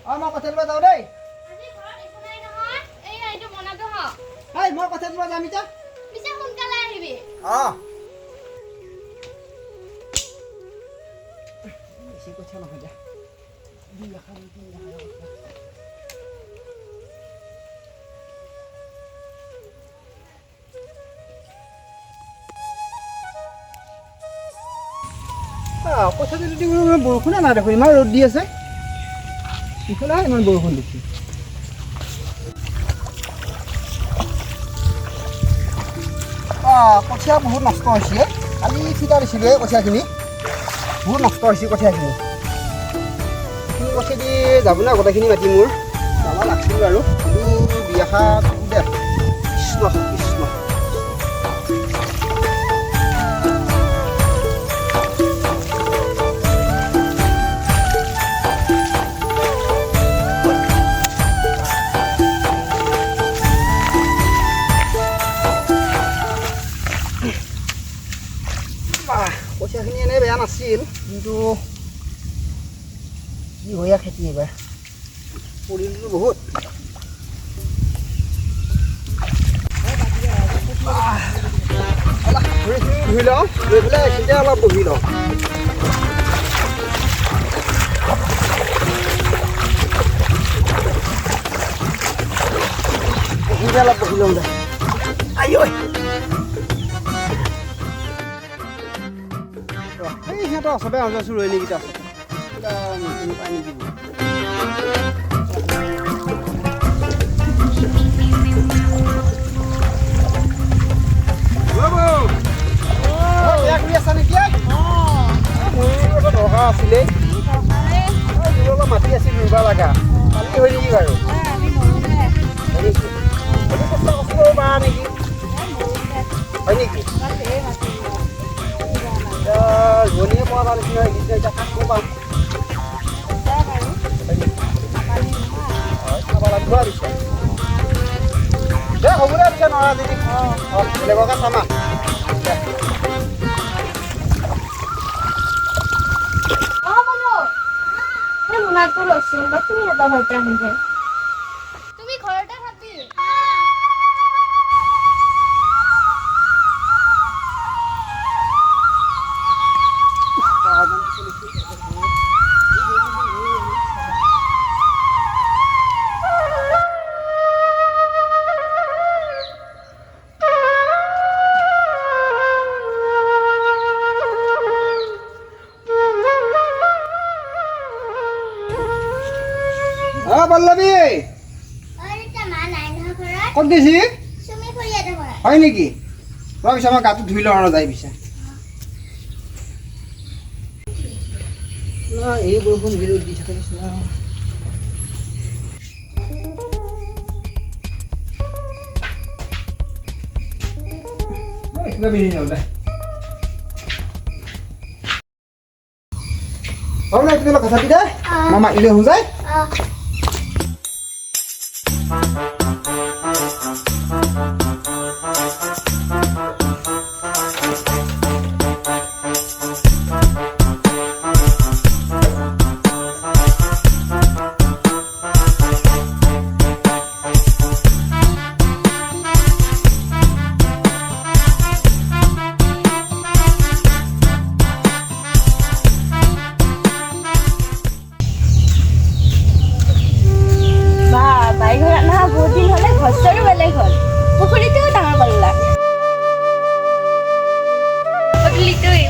মই কথা দিবা যাওঁ দেই আজি ঘৰত একো নাই নহয় এই এইটো বনাব হ এই মই কথা দিবা যাম এতিয়া পিছে সোনকালে আহিবি বেছি কথা নহয় দিয়া কথা যদি বৰষুণে নাই দেখোন ইমান ৰ'দ দি আছে ইফালে ইমান বৰষুণ দিছে কঠীয়া বহুত নষ্ট হৈছে কালি ফিটা দিছিলোঁ এই কঠীয়াখিনি বহুত নষ্ট হৈছে কঠীয়াখিনি এইখিনি কঠীয়া দি যাব না গোটেইখিনি মাতি মোৰ যাব লাগিছিল আৰু কিন্তু বিয়া খাত দে কৃষ্ণ কৃষ্ণ কঠীয়াখিনি এনেই বেয়া নাছিল কিন্তু কি হয় খেতি এইবাৰ পৰিলোঁ বহুত ভৰিখিনি ধুই লওঁ লৈ পেলাই এইখিনিতে অলপ বহি লওঁ এইখিনিতে অলপ বহি লওঁ দে আই ঐ এই সিহঁতৰ চবে আছোঁ ৰৈ নেকি আছে পাই নেকি আছা নেকি মোৰ দৰকাৰ আছিলে অলপ মাতি আছিল ৰুবা লগা কালি হয় নেকি বাৰু কষ্ট কৰিব পাৰা নেকি হয় নেকি ৰোৱনীয়ে পোৱা তাৰ নিচিনা এতিয়া কাকো পাম খাব লাগিব আৰু পিছে দে হ'ব দে পিছে নোৱাৰা যদি বেলেগকে চামা তুমি ঘৰতে থাকি পল্লৱী ক'ত গৈছি হয় নেকি ৰ পিছে আমাৰ গাটো ধুই লওঁ যায় পিছে এই বৰষুণ দি থাকে হ'ব নাই তুমি কথা পাতি দে মামা ইলে হৈ যায়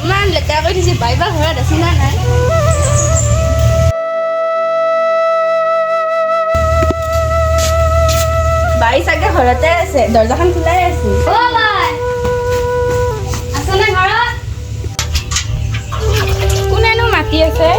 ইমান লেতেৰা কৰি দিছে বাইবা ঘৰত আছে না নাই বাই চাগে ঘৰতে আছে দৰ্জাখন খোলাই আছে অ বাই আছনে ঘৰত কোনেনো মাতি আছে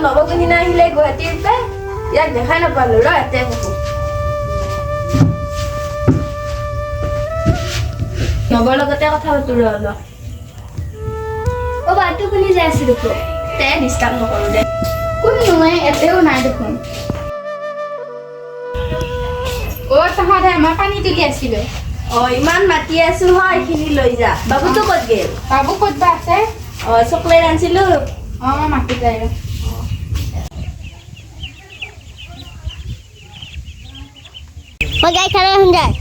নবগহিনা আহিলে গুৱাহাটীৰ পৰা ইয়াক দেখাই নাপালো ৰ এতে নবৰ লগতে কথা পাতো ৰ অলপ অ অ' বাটো খুলি যাই আছে দেখোন। তে ডিষ্টাৰ্ব নকৰোঁ দে। কোন নহয় এতেও নাই দেখোন। অ' তহঁতে আমাৰ পানী তুলি আছিলে। ইমান মাতি আছো হয়, এইখিনি লৈ যা। বাবুটো ক'ত গেল? বাবু ক'ত বা আছে? চকলেট আনিছিলোঁ। মাতি যায় ৰ। মই গাই খালে শুন যায়।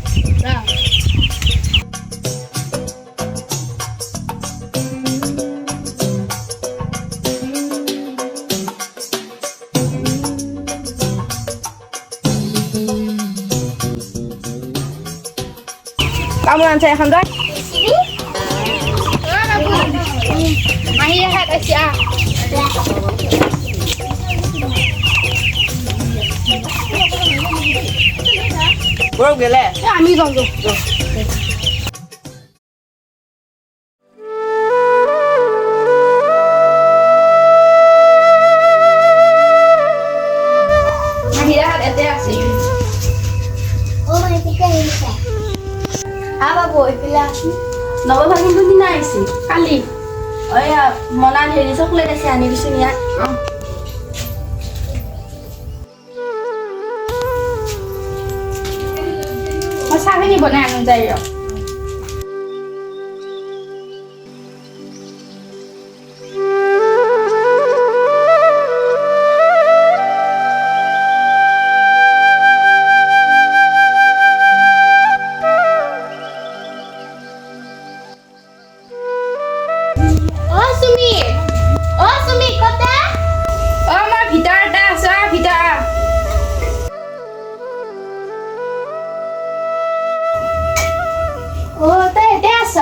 কামোৰ আনছে এখন যায়। মাহী এহাত আছে ক'ত গেলে? আমি যাওঁ মাহীৰাহাত এতে আছে। বাবু এইফালে আছো। নৱভাগিনটো দিনা আহিছে কালি। মনাত হেৰি চকলেট আছে, আনি দিছোঁ ইয়াত। মই চাহখিনি বনাই আনো যায় ৰ। আমাৰ ভিতৰতে আছে, ভিতৰত। তই এতে আছ?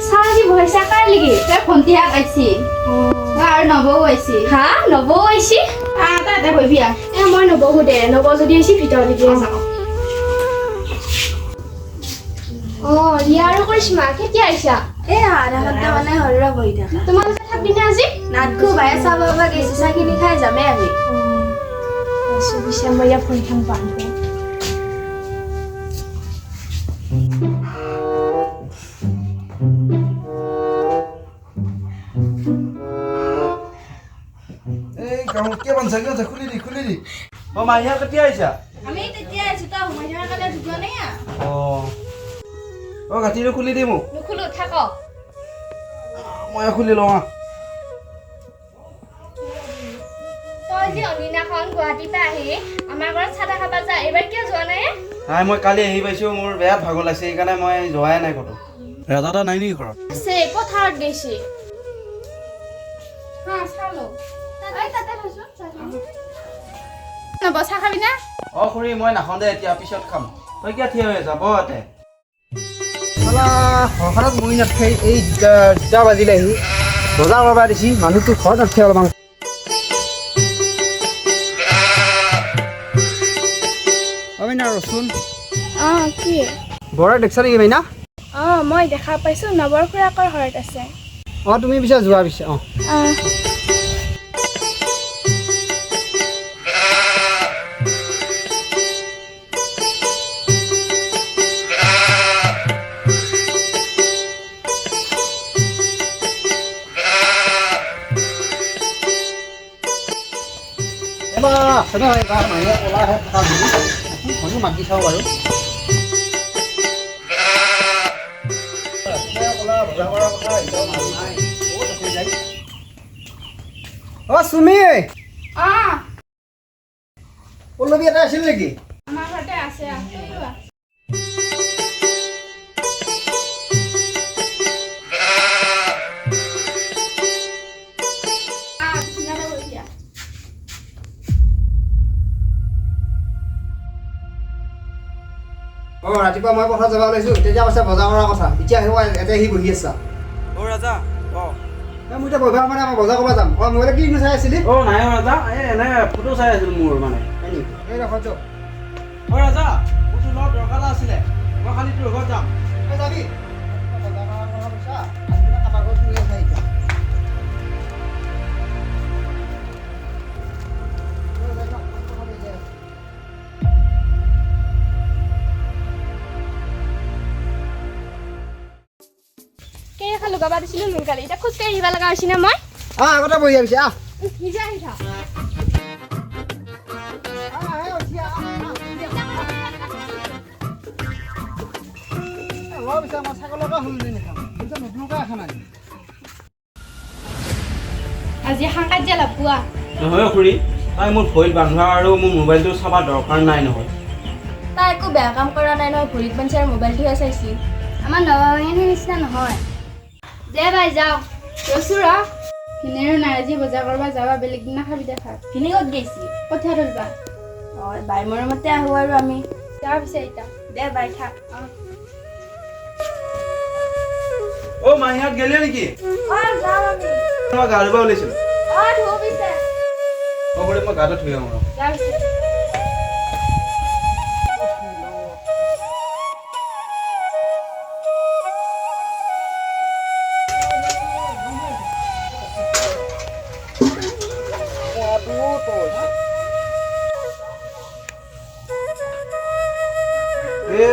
চাহ কি ভইচা কাৰ লাগি? তই ভণ্টিহাত আহিছি আৰু নবৌ আহিছি। হা নবৌ আহিছি? তই এতে বহিবি আহ। মই নবহো দে, নবৌ যদি আহিছি ভিতৰলৈকে যাওঁ। ৰিয়া আৰু কৰিশ্মা কেতিয়া আহিছা? আধা ঘণ্টা মানে হৰিৰ বহি থাকা। তোমালোকে থাকবি নে আজি? নাটকো বায়ে চাহ বাবা গেছি, চাহখিনি খাই যামেই আমি। পিছে মই ইয়াত ভৰিখন বান্ধো। এই গাঁৱত কিয় বান্ধছা খুলি দি মাহীয়া কেতিয়া আহিছা আমি তেতিয়া আহিছোঁ, তই সোমাই থকাৰ কাৰণে যোৱা নাই। গাঁঠিটো খুলি দি মোক নুখুলো থাক। মই খুলি লওঁ তই যে অনিদিনাখন গুৱাহাটীৰ পৰা আহি আমাৰ ঘৰত চাহ খাব যা, এইবাৰ কিয় যোৱা নাই? নাই মই কালি আহি পাইছোঁ, মোৰ বেয়া ভাগৰ লাগিছে, সেইকাৰণে মই যোৱাই নাই ক'তো। ৰাজা নাই নেকি ঘৰত? আছে পথাৰত গৈছে। চালো চাহ খাবি না? খুৰী মই নাখাওঁ দে, এতিয়া পিছত খাম। তই কিয় থিয় হৈ আছা? ইয়াতে ঘৰখনত মই নাথাকে, এই দুটা বাজিলে আহি বজাৰ কৰিব দিছি, মানুহটো ঘৰত নাথাকে অলপমান। ৰচোন কি? বৰা দেখছা নেকি মাইনা? মই দেখা পাইছো নৱৰ খুৰাকৰ ঘৰত আছে। তুমি পিছে যোৱা পিছে মাতি চাওঁ বাৰু। চুমি পল্লৱী এটা আছিল নেকি? আমাৰ ঘৰতে আছে। ৰাতিপুৱা মই পথাৰত যাব ওলাইছোঁ, তেতিয়া কৈছে বজাৰ কৰাৰ কথা, এতিয়া ইয়াতে আহি বহি আছা। ৰাজা মই এতিয়া বজাৰ মানে মই বজাৰ কৰিব যাম। মোবাইলত কি চাই আছিলি? নাই ৰাজা, এনে ফটো চাই আছিলোঁ মোৰ মানে। ৰাজা মোৰ লগত দৰকাৰ আছিলে, মই খালি তোৰ ঘৰত যাম। যাবি এখন লগাব দিছিলোঁ সোনকালে এতিয়া খোজকাঢ়ি আহিব লগা হৈছে নে মই আগতে বহি আহিছে নিজে আহি থাক আজি সাংকাত যে পোৱা নহয় খুৰী তাই মোৰ ভৰিত বান্ধা আৰু মোৰ মোবাইলটো চাব দৰকাৰ নাই নহয় তাই একো বেয়া কাম কৰা নাই নহয় ভৰিত বান্ধি আৰু মোবাইলটোহে চাইছিল আমাৰ নগাঁৱৰ নিচিনা নহয় দে বাই যাওঁ ৰচো ৰ কিনেৰো নাই আজি বজাৰ কৰিব যাবা বেলেগ দিনা খাবি দেখা কিনি ক'ত গৈছি কঠীয়া তুলবা বাই মৰমতে আহোঁ আৰু আমি যাওঁ পিছে এতিয়া দে বাই থাক অ মাহীহঁত গেলে নেকি যাওঁ আমি মই গা ধুব ওলাইছিলোঁ ধুব পিছে হ'ব দে মই গাটো ধুই আহোঁ যাওঁ পিছে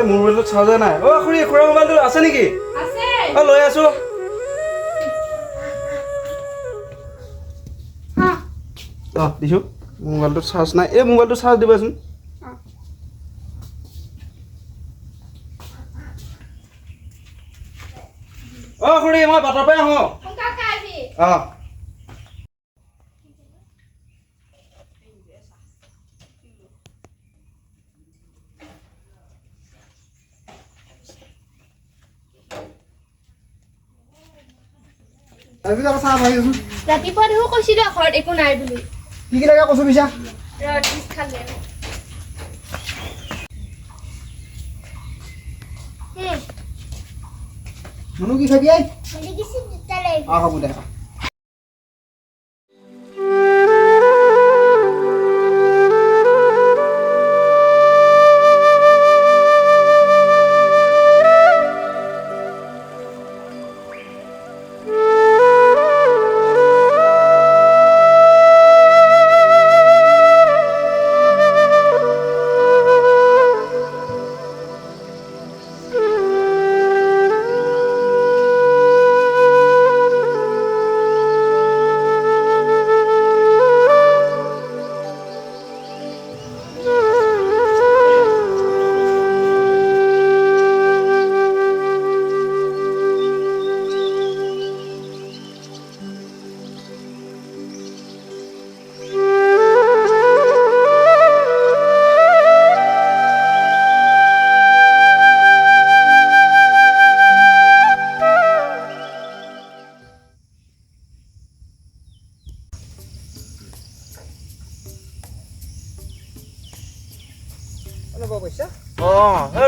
মোৰ মোবাইলটোত চাৰ্জাৰ নাই খুৰী খুৰা মোবাইলটো আছে নেকি আছে লৈ আছোঁ দিছোঁ মোবাইলটোত চাৰ্জ নাই মোবাইলটো চাৰ্জ দিবাচোন খুৰী মই বাটৰ পৰাই আহোঁ সোনকালে আহিবি ৰাতিপুৱা দেখোন কৈছিলোঁ ঘৰত একো নাই বুলি কি লাগে কৈছো পিছা ৰিচ খালে মনু কি খাবি হ'ব দে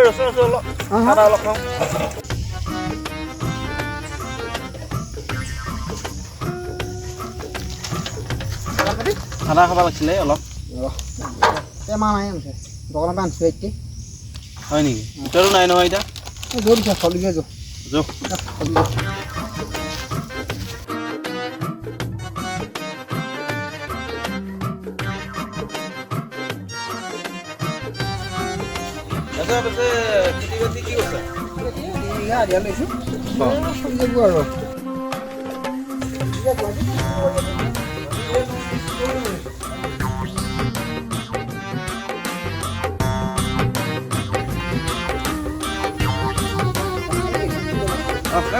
ৰচোন অলপ খানা অলপ খাওঁ খানা খাব লাগিছিলে অলপ টেমা নাই আনিছে দোকানৰ পৰা আনিছোঁ এতিয়া হয় নেকি ভিতৰো নাই নহয় এতিয়া যোৰ দিছা চলিছে যোৰ যোগ খেতি বাতি কি কৈছা দিয়া লৈছোঁ চলি যাব আৰু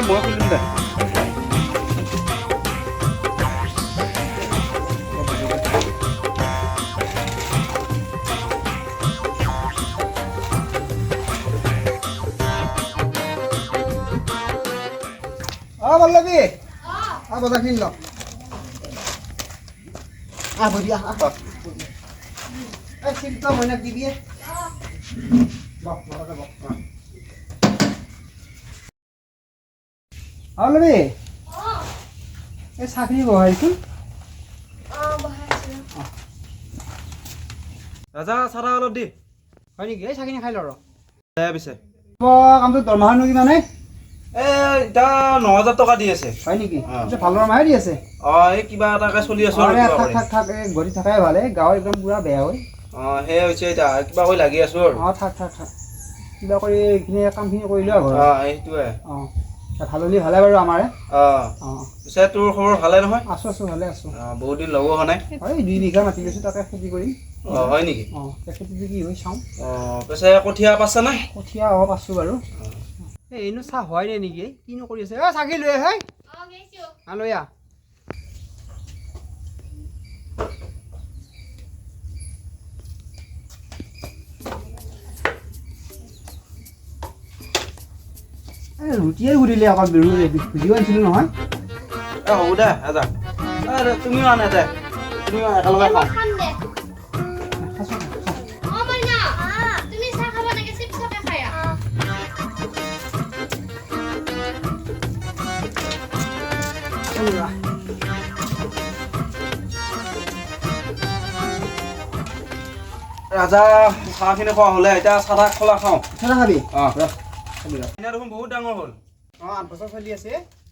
মই খুলিম দে পল্লৱী বজাৰখিনি ল বঢ়িয়া চিল্ক মইনাক দিবি পল্লৱী এই চাহখিনি বহাইছোন ৰাজা চাৰা অলপ দি হয় নেকি এই চাহখিনি খাই ল ৰ পিছে কামটো দৰমহানো কিমান এতিয়া 9,000 টকা দি আছে হয় নেকি ভাল দৰমহাই দি আছে এই কিবা এটাকে চলি আছো থাক ঘূৰি থাকাই ভালে গাঁৱৰ একদম পুৰা বেয়া হয় সেই হৈছে এতিয়া কিবা কৰি লাগি আছো আৰু থাক কিবা কৰি এইখিনি কামখিনি কৰিলো আৰু সেইটোৱে ভাল হ'লে ভালে বাৰু আমাৰে অঁ অঁ পিছে তোৰ খবৰ ভালে নহয় আছোঁ আছোঁ ভালে আছোঁ বহুত দিন লগো হোৱা নাই হয় 2 বিঘা মাটি লৈছোঁ তাকে খেতি কৰিম অঁ হয় নেকি অঁ খেতিটো কি হয় চাওঁ অঁ পিছে কঠীয়া পাইছা নাই কঠীয়া অলপ আছোঁ বাৰু এইনো চাহ হোৱাই নাই নেকি কিনো কৰি আছে অ' চাকি লৈ আহে অ গৈছো লৈ আহ ৰুটিয়ে সুধিলে অকল ভিডিঅ' আনিছিলোঁ নহয় হ'ব দে এটা তুমিও আনে দে তুমিও একেলগে মই খাওঁ খাম দে অ মইনা তুমি চাহ খাব নাগে চিপছকে খায়া ৰাজা চাহখিনি খোৱা হ'লে এতিয়া চাহ তাহ খোলা খাওঁ চাহ খাবি অঁ খাবি ৰ এতিয়া দেখোন বহুত ডাঙৰ হ'ল অঁ 8 বছৰ চলি আছে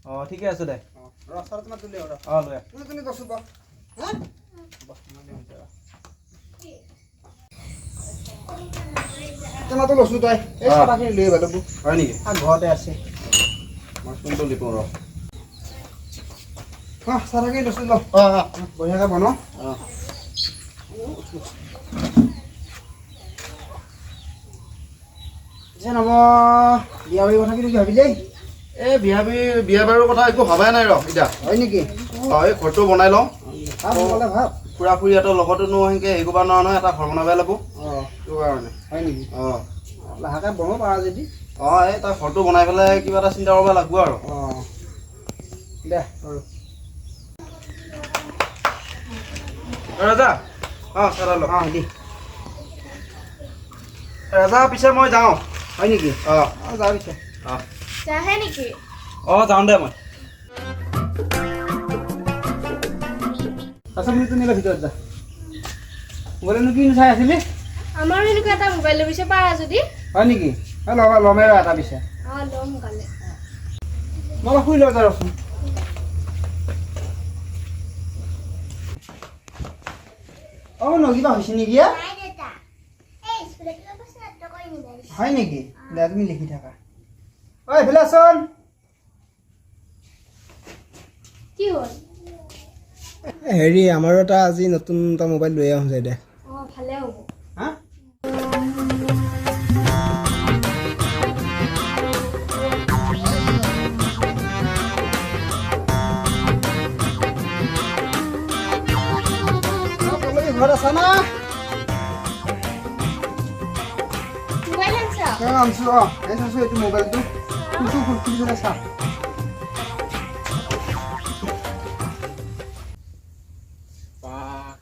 অঁ ঠিকে আছে দে অঁ ৰাস্তাত তোমাৰ তুলি ৰ অঁ লৈ তুমি গছো ক হা তোমাতো লৈছোঁ তই এই অঁ। চাহখিনি লৈ আহিবা তোক হয় নেকি ঘৰতে আছে মই কোনটো লিখোঁ ৰ চাহখিনি লৈছোঁ ল অঁ অঁ বঢ়িয়াকৈ বনাওঁ অঁ পিছে নব বিয়া বাৰীৰ কথা কিন্তু ভাবি দেই এই বিয়া বাৰুৰ কথা একো ভবাই নাই ৰ এতিয়া হয় নেকি অঁ এই ঘৰটো বনাই লওঁ ভাল হ'লে ভাল খুৰা খুৰীহঁতৰ লগতোনো সেনেকৈ হেৰি কৰিব নোৱাৰা নহয় এটা ঘৰ বনাবই লাগিব অঁ সেইটো কাৰণে হয় নেকি অঁ লাহেকৈ বনাব পাৰা যদি অঁ এই তাৰ ঘৰটো বনাই পেলাই কিবা এটা চিন্তা কৰিব লাগিব আৰু অঁ দে বাৰু ৰাজা অঁ চাদা লওক অঁ দি ৰাজা পিছে মই যাওঁ হয় নেকি অঁ অঁ যাওঁ পিছে অঁ যাহে নেকি অঁ যাওঁ দে মই তাৰপিছত তুমি নিলে ভিতৰত যা মোবাইলনো কিনো চাই আছিলি আমাৰ এনেকুৱা এটা মোবাইল ল'বিছে পাৰা যদি হয় নেকি ল'বা ল'মে ৰ এটা পিছে অ ল'ম কালে মই অলপ শুই লওঁ যা ৰচোন অঁ ন কিবা হৈছে নেকি হয় নেকি দে তুমি লিখি থাকা ঐ এইফালে আছোন কি হ'ল হেৰি আমাৰো এটা আজি নতুন এটা মোবাইল লৈ আহোঁ যায় দে অ ভালে হ'ব হা ঘৰত আছা না মোবাইল আনছা আনছো অঁ এই চাইছোঁ এইটো মোবাইলটো কোনটো খুলি চা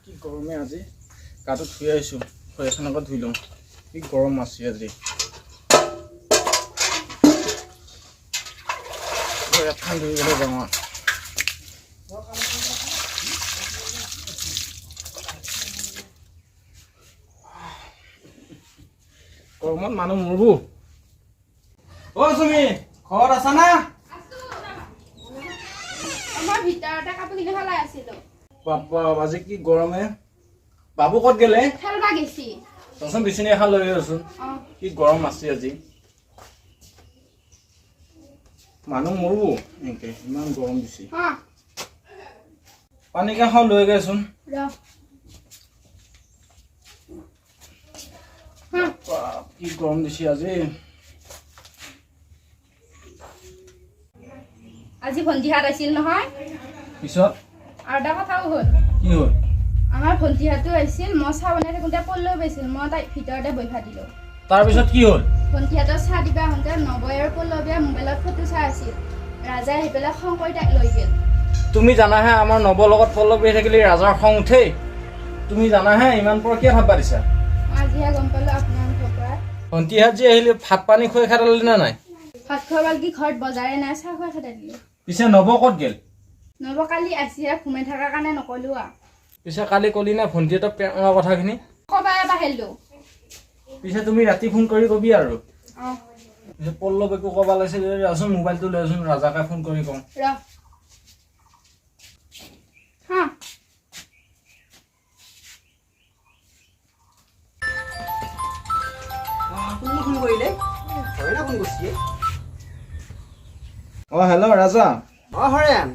কি গৰমে আজি গাটো ধুই আহিছোঁ এখন আগত ধুই লওঁ কি গৰম আছে আজি এখন ধুই গ'লে যাওঁ গৰমত মানুহ মৰবো অ' চুমি ঘৰত আছা না আমাৰ ভিতৰতে কাপোৰ কিনি পেলাই আছিলোঁ বাবা আজি কি গৰমে বাবু ক'ত গেলে খেলবা গেছি তচোন বিচনী এখন লৈ আছোন অ কি গৰম আছে আজি মানুহ মৰবো এনেকে ইমান গৰম দিছে হা পানী কাখন লৈ গৈছোন ৰ কি গৰম দিছে আজি আজি ভণ্টিহাত আছিল নহয় পিছত আৰু এটা কথাও হ'ল কি হ'ল আমাৰ ভণ্টিহাতো আহিছিল মই চাহ বনাই থাকোঁতে পল্লৌ পাইছিল মই তাইক ভিতৰতে বহিবা দিলোঁ তাৰপিছত কি হ'ল ভণ্টিহাতৰ চাহ দিবা আহোঁতে নবৈ আৰু পল্লৱীয়ে মোবাইলত ফটো চাই আছিল ৰাজাই আহি পেলাই খং কৰি তাইক লৈ গ'ল তুমি জানাহে আমাৰ নৱৰ লগত পল্লৱী থাকিলে ৰাজাৰ খং উঠেই তুমি জানাহে ইমান পৰা কিয় ভাববা দিছা মই আজিহে গম পালোঁ আপোনাৰ মুখৰ পৰা ভণ্টিহাত যে আহিলে ভাত পানী খুৱাই খাটালি নে নাই ভাত খোৱাবাল কি ঘৰত বজাৰে নাই চাহ খুৱাই খাই দিলোঁ পিছে নৱ ক'ত গেল নব কালি আহিহে ঘুমাই থকাৰ কাৰণে নকলোঁ আৰু পিছে কালি কলি না ভণ্টিহঁতক প্ৰেম কৰা কথাখিনি ক'বা বাহিৰলোঁ পিছে তুমি ৰাতি ফোন কৰি কবি আৰু অঁ পিছে পল্লৱীকো ক'বা লাগিছিল যাচোন মোবাইলটো লৈচোন ৰাজাকে ফোন কৰি কওঁ ৰ হা কোনে ফোন কৰিলে হয় না ফোন কৰিছে অঁ হেল্ল' ৰাজা, অঁ হৰেণ,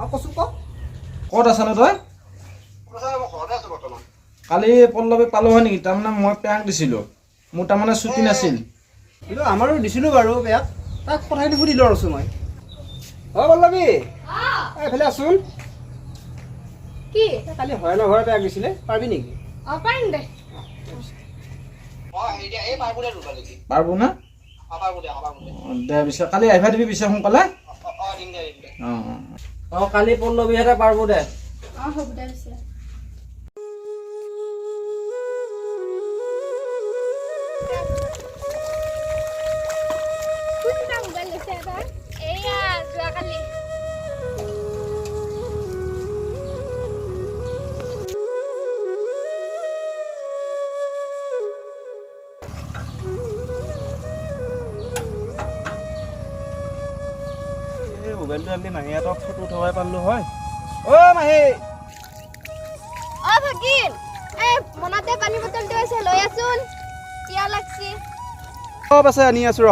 অঁ কচোন কওক। ক'ত আছানো তই? মই ঘৰতে আছোঁ বৰ্তমান। কালি পল্লৱীক পালোঁ হয় নেকি? তাৰমানে মই পেয়াক দিছিলোঁ, মোৰ তাৰমানে ছুটি নাছিল। কিন্তু আমাৰো দিছিলোঁ বাৰু বেয়াত, তাক কথাখিনি সুধিলোঁ আৰু মই। অঁ পল্লৱী, এইফালে আছোন। কি কালি হৰেণৰ ঘৰত বেয়াক দিছিলে, পাৰিবি নেকি? অঁ পাৰিম দে পাৰব না? অঁ, দে পিছে কালি আহিবা দিবি পিছে সোনকালে। অঁ কালি পল্লৱীহঁতে পাৰব দে। অঁ হ'ব দে পিছে কোনটা মোবাইল লৈছে এটা? এয়া যোৱাকালি। এই মোবাইলটো আমি মাহীহঁতক ফটো উঠাবই পাৰিলোঁ হয়। অ' মাহী, অঁ ভাগিন, এই মনতে পানী বটলটো আছে লৈ আছোন, পিয়াহ লাগছি। চব আছে আনি আছোঁ ৰ।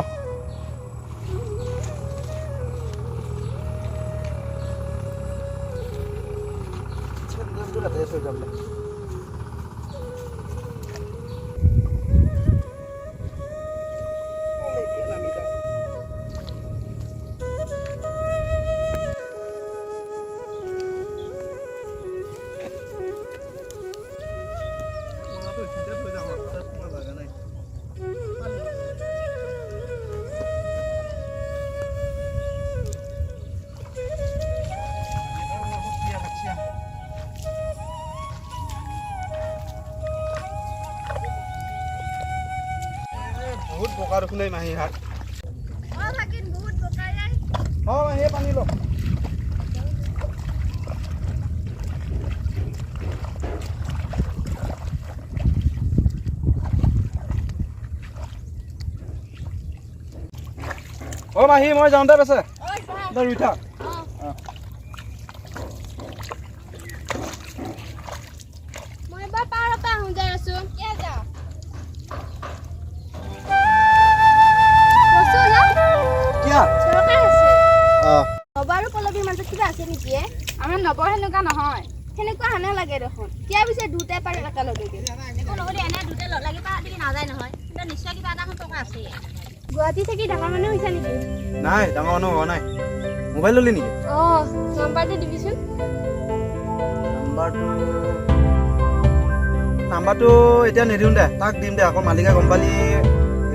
বহুত বোকা দেখোন এই মাহী হাত। অঁ ভাগিন বহুত বোকা যায়। অঁ মাহী পানী ল। অ' মাহী মই যাওঁতে পাছে দে ৰুই থাক। মই এবাৰ পাৰৰ পৰা আহোঁ যাই আছোঁ। কিয় যাওঁ? কিয়া? দৰকাৰ আছে। অঁ নব আৰু পল্লৱীৰ মাজত কিবা আছে নেকি? আমাৰ নবৰ সেনেকুৱা নহয়। সেনেকুৱা হানে লাগে দেখোন। কিয় পিছে দুটাই পাৰে একেলগে? গুৱাহাটী থাকি ডাঙৰ মানুহ হৈছা নেকি? নাই, ডাঙৰ মানুহ হোৱা নাই। মোবাইল ল'লি নেকি? অঁ নাম্বাৰটো দিবিচোন। নাম্বাৰটো এতিয়া নিদিওঁ দে, তাক দিম দে, আকৌ মালিকে গম পালি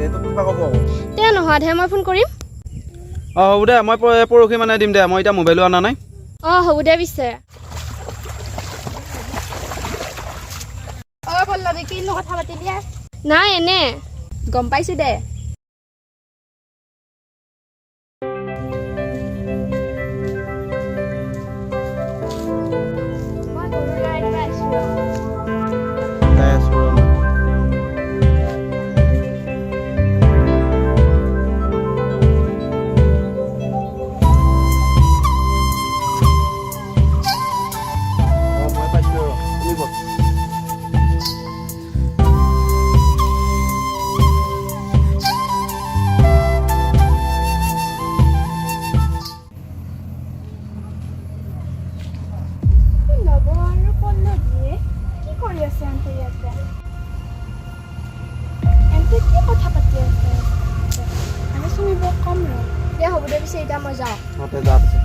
এইটো কিবা ক'ব আকৌ। তেওঁ নোহোৱাতহে মই ফোন কৰিম। অঁ হ'ব দে, মই পৰহি মানে দিম দে, মই এতিয়া মোবাইলো অনা নাই। অঁ হ'ব দে পিছে। অ' পল্লৱী, কিনো কথা পাতিলি? নাই এনে। গম পাইছোঁ দে। মই গৰু লৰাই দিব আহিছোঁ ৰ। যাই আছোঁ ৰ মই। অঁ মই পাইছোঁ ৰ, তুমি ক'ত? নব আৰু পল্লৱীয়ে কি কৰি আছে আনতে ইয়াতে? এনতে কি কথা পাতি আছে? আমি শুনিব কম ৰ। দে হ'ব দে পিছে এতিয়া মই যাওঁ। অঁ তই যা পিছে।